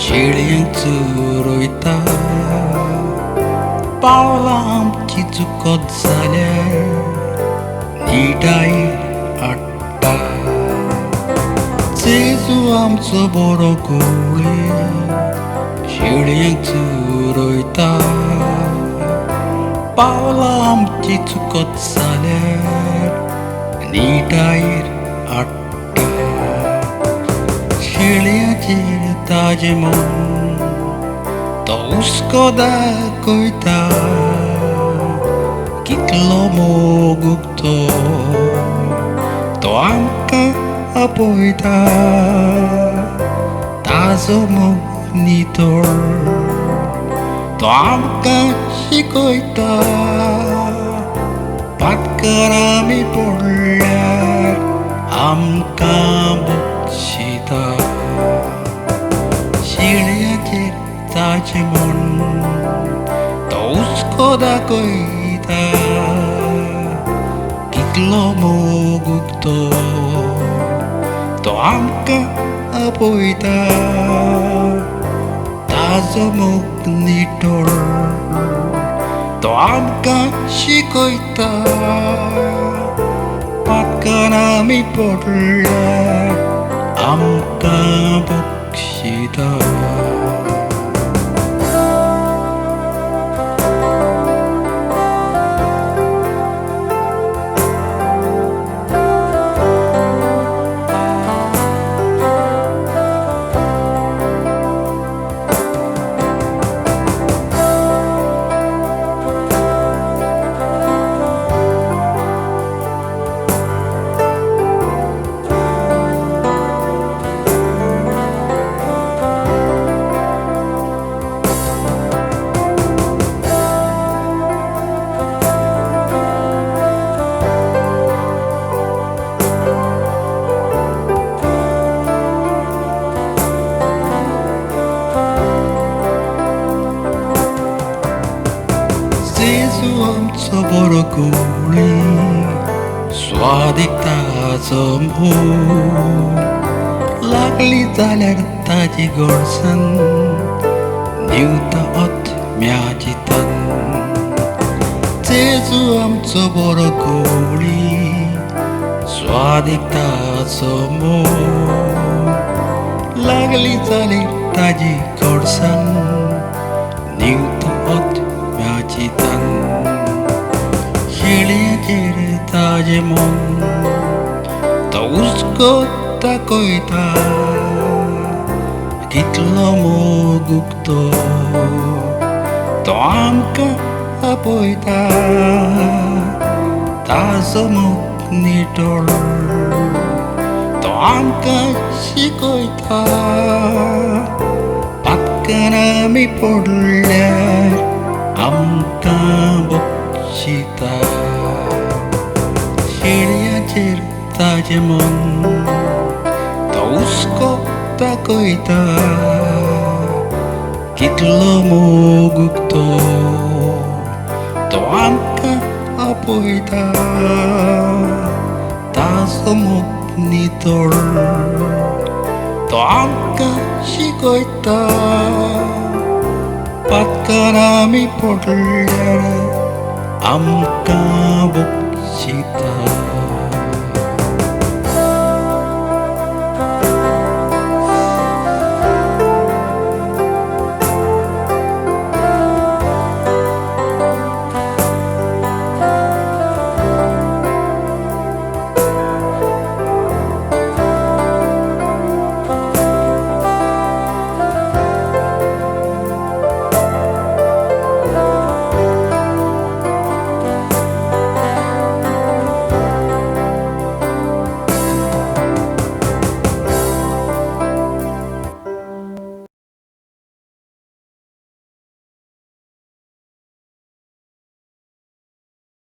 शेळ्यांक चरयता पावलां आमची चुकत जाल्यार निटायेर हाडटा जेजू आमचो बरो कोळी शेळ्यांक चरयता पावलां आमची चुकत जाल्यार निटायेर हाडटा शेळ्याचेर ताजें मन तो हुस्को दाखयता कितलो मोगूक तो आमकां आपयता ताजो मोग नितळ तो आमकां शिकयता पातकार आमी पडल्यार आमकां बक्षिता शेळ्याचेर ताजें मन तो हुस्को दाखयता कितलो मोगूक तो आमकां आपयता ताजो मोग नितळ तो आमकां शिकयता पातकार आमी पडल्यार आमकां बक्षिता जेजू आमचो बरो कोळी स्वादीक ताजो मोग लागली जाल्यार ताजी गोडसाण निवता आत्म्याची तन जेजू आमचो बरो कोळी स्वादीक ताजो मोग लागली जाल्यार ताजी गोडसाण निवता आत्म्याची तन शेळ्याचेर ताजें मन तो हुस्को दाखयता कितलो मोगूक तो आमकां आपयता ताजो मोग नितळ तो आमकां शिकयता पातकार आमी पडल्यार आमकां बक्षिता शेळ्याचेर ताजें मन तो हुस्को दाखयता कितलो मोगूक तो आमकां आपयता ताजो मोग नितळ तो आमकां शिकयता पातकार आमी पडल्यार आमकां बक्षिता